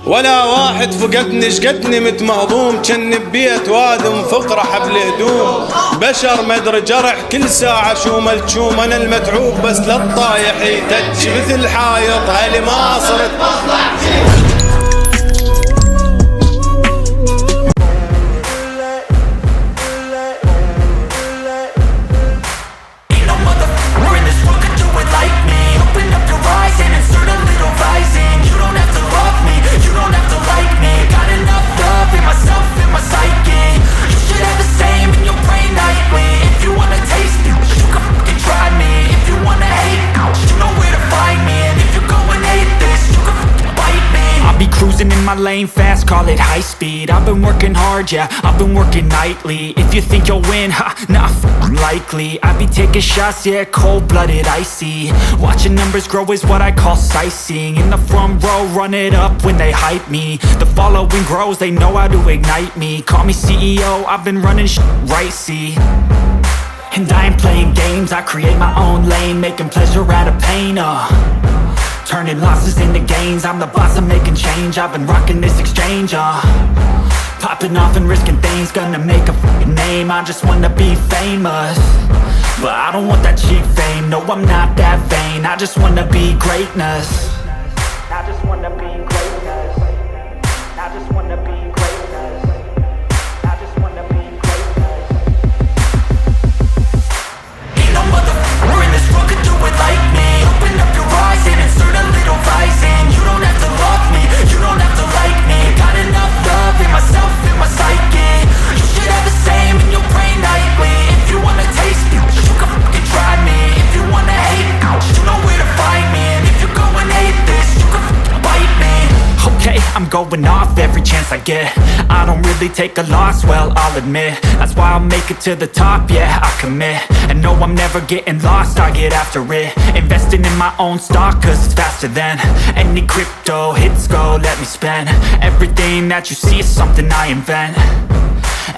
ولا واحد فقدني شقدني متمهضوم، كان ببيت وادم فقرة حبل هدوم، بشر مدري جرح كل ساعة شوم التشوم، انا المتعوب بس للطايح يتج مثل حايط هالي ما صرت in my lane fast, call it high speed. I've been working hard, yeah, I've been working nightly. If you think you'll win, ha, nah, likely. I be taking shots, yeah, cold-blooded, icy. Watching numbers grow is what I call sightseeing. In the front row, run it up when they hype me. The following grows, they know how to ignite me. Call me CEO, I've been running right, see. And I ain't playing games, I create my own lane, making pleasure out of pain, turning losses into gains, I'm the boss, I'm making change. I've been rocking this exchange, popping off and risking things, gonna make a fucking name. I just wanna be famous, but I don't want that cheap fame. No, I'm not that vain, I just wanna be greatness. I just wanna be greatness. I just wanna be greatness. I just wanna be greatness. Ain't no motherfucker in this world could do it like me. Open up your eyes and insert a little rising. You don't have to love me, you don't have to like me. Got enough love in myself, in my psyche. You should have the same in your brain nightly. If you wanna taste me, you can fucking try me. If you wanna hate me, you know where to find me. And if you go and hate this, you can fucking bite me. Okay, I'm going off every chance I get. I don't really take a loss, well, I'll admit. That's why I'll make it to the top, yeah, I commit. And no, I'm never getting lost, I get after it. Investing in my own stock, cause it's faster than any crypto hits go, let me spend. Everything that you see is something I invent,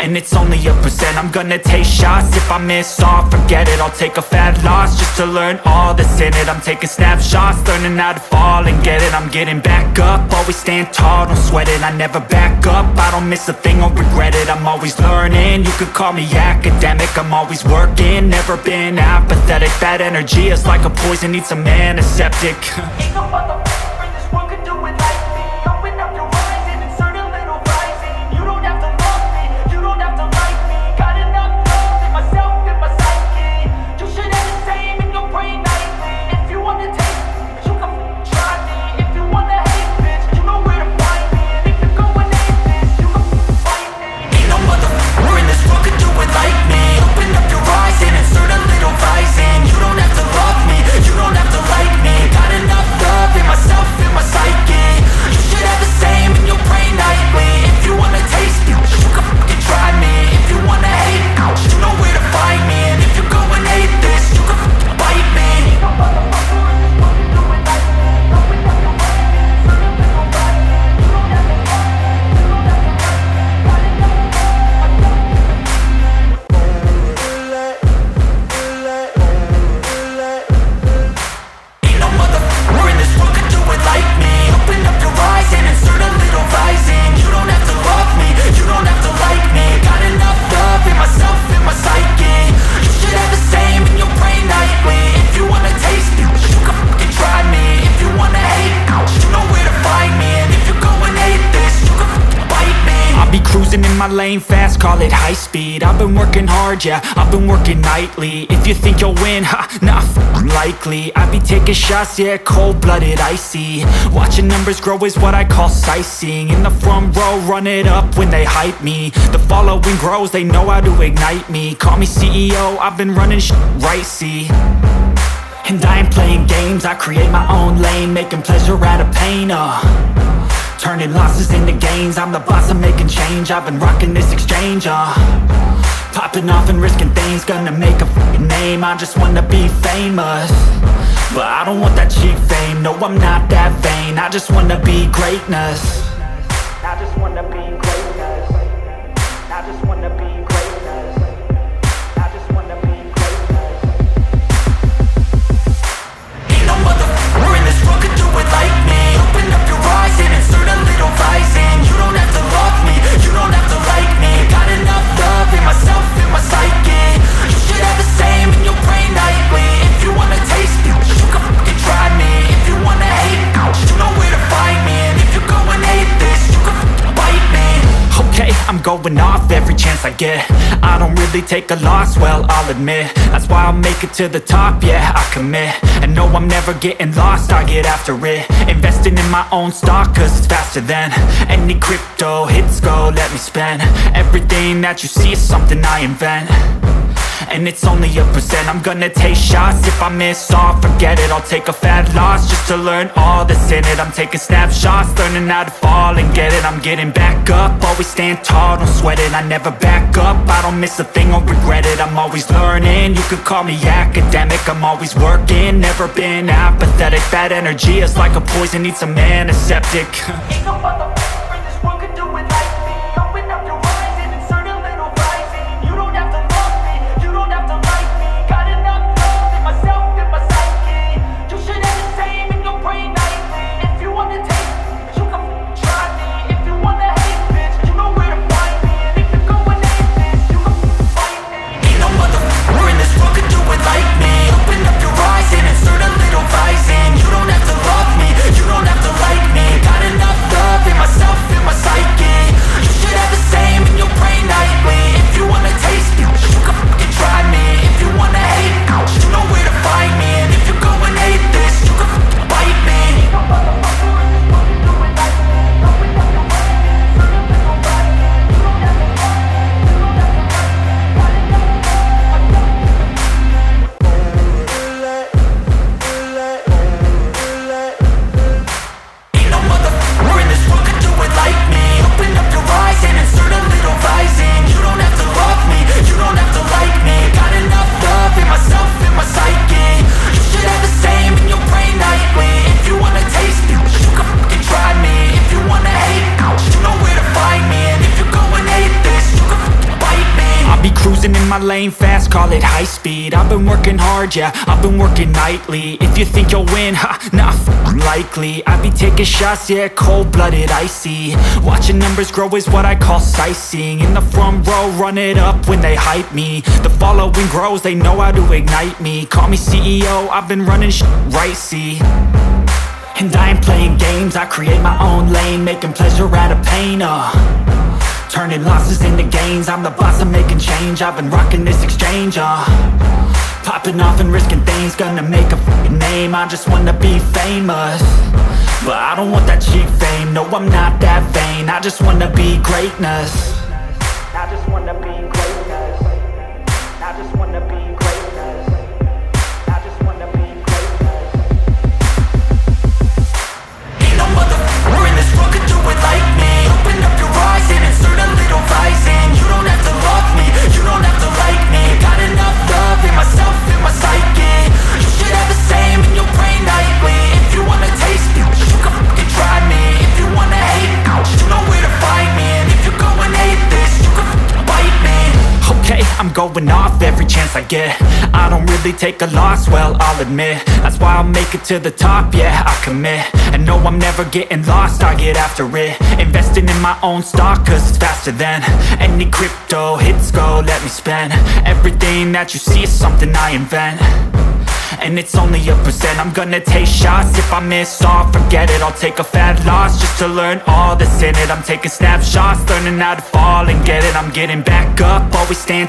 and it's only a percent. I'm gonna take shots, if I miss all, forget it. I'll take a fat loss just to learn all that's in it. I'm taking snapshots, learning how to fall and get it. I'm getting back up, always stand tall, don't sweat it. I never back up, I don't miss a thing or regret it. I'm always learning, you could call me academic. I'm always working, never been apathetic. That energy is like a poison, needs some antiseptic. Ain't no motherfucker in this world could do it like me. Open up your eyes and insert a little rising. You don't have to love me, you don't have to like me. Got enough love in myself, in my psyche. You should have the same in your brain nightly. If you wanna taste me, you can try me. If you wanna hate bitch, you know where to find me. And if you go and hate this, you can fight me. Ain't no motherfucker in this world could do it like me. Open up your eyes and insert a little rising. You don't have to love me, you don't have to like me. Got enough love in myself, in my psyche. You should have the same in your brain nightly. If you wanna taste me, you can fucking try me. If you wanna hate me, you know where to find me. And if you go and hate this, you can fucking bite me. No motherfucker in this world can do it like me. Open up your eyes and insert a little rising. You don't have to love me, you don't have to like me. Got enough love in Ain't no motherfucker in this world could do it like me. Open up your eyes and insert a little rising. You don't have to love me, you don't have to like me. Got enough love in myself, in my psyche. You should have the same in your brain nightly. If you wanna taste me, you can fucking try me. If you wanna hate me, you know where to find me. And if you go and hate this, you can fucking bite me. I'll be cruising in my lane fast, call it high speed. I've been working hard, yeah, I've been working nightly. If you think you'll win, ha, nah, likely. I be taking shots, yeah, cold-blooded, icy. Watching numbers grow is what I call sightseeing. In the front row, run it up when they hype me. The following grows, they know how to ignite me. Call me CEO, I've been running right, see. And I ain't playing games, I create my own lane, making pleasure out of pain, turning losses into gains, I'm the boss, I'm making change. I've been rocking this exchange, popping off and risking things, gonna make a fucking name. I just wanna be famous, but I don't want that cheap fame. No, I'm not that vain, I just wanna be greatness. I just wanna be greatness. I just wanna be greatness. I just wanna be greatness. Ain't no motherfucker in this world could do it like me. Open up your eyes and insert a little going off every chance I get. I don't really take a loss, well, I'll admit. That's why I'll make it to the top, yeah, I commit. And no, I'm never getting lost, I get after it. Investing in my own stock, cause it's faster than any crypto hits go, let me spend. Everything that you see is something I invent. And it's only a percent. I'm gonna take shots. If I miss all, forget it. I'll take a fat loss just to learn all that's in it. I'm taking snapshots, learning how to fall and get it. I'm getting back up, always stand tall, don't sweat it. I never back up, I don't miss a thing or regret it. I'm always learning, you could call me academic. I'm always working, never been apathetic. Bad energy is like a poison, needs some antiseptic. Ain't no motherfucker in this world could do it like me. Open up your eyes and insert a little rising. You don't have to love me, you don't have to like me. Got enough love in myself, in my psyche. You should have the same in your brain nightly. If you wanna taste me, you can try me. If you wanna hate, bitch, you know where to find me. And if you're going atheist, you can fight me. Ain't no motherfucker in this world could do it like me. Open up your eyes and insert a little rising. You don't have to love me, you don't have to like me. Got enough love in myself, in my psyche. You should have the same in your brain nightly. If you wanna taste me, you can fucking try me. If you wanna hate, you know where to find me. And if you're going atheist, you can fucking bite me. Ain't no motherfucker in this world could do it like me. Open up your eyes and insert a little rising. You don't have to love me, you don't have to like me. Got enough love in Ain't no motherfucker in this world could do it like me. Open up your eyes and insert a little rising. You don't have to love me, you don't have to like me. Got enough love in myself, in my psyche. You should have the same in your brain nightly. If you wanna taste me, you can fucking try me. If you wanna hate, you know where to find me. And if you're going atheist, you can fucking bite me. I'll be cruising in my lane fast, call it high speed. I've been working hard, yeah, I've been working nightly. If you think you'll win, ha, nah, likely. I be taking shots, yeah, cold-blooded, icy. Watching numbers grow is what I call sightseeing. In the front row, run it up when they hype me. The following grows, they know how to ignite me. Call me CEO, I've been running shit right, see. And I ain't playing games, I create my own lane. Making pleasure out of pain, turning losses into gains. I'm the boss, I'm making change. I've been rocking this exchange, popping off and risking things. Gonna make a f***ing name, I just wanna be famous. But I don't want that cheap fame, no, I'm not that vain. I just wanna be greatness. I just wanna be greatness. I just wanna be greatness. I just wanna be greatness. Ain't no motherfucker in this world could do it like me. Open up your eyes and insert a little rising. You don't have to love me, you don't have to like me. Got enough love in myself, in my psyche. You should have the same in your brain nightly. If you wanna taste me, you can fucking try me. If you wanna hate, you know where to find me. And if you're going atheist, you can fucking bite me. Okay, I'm going off every chance I get. I don't really take a loss, well, I'll admit. That's why I'll make it to the top, yeah, I commit. And no, I'm never getting lost, I get after it. Investing in my own stock, cause it's faster than any crypto hits go, let me spend. Everything that you see is something I invent. And it's only a percent. I'm gonna take shots. If I miss all, forget it. I'll take a fat loss just to learn all that's in it. I'm taking snapshots, learning how to fall and get it. I'm getting back up, always stand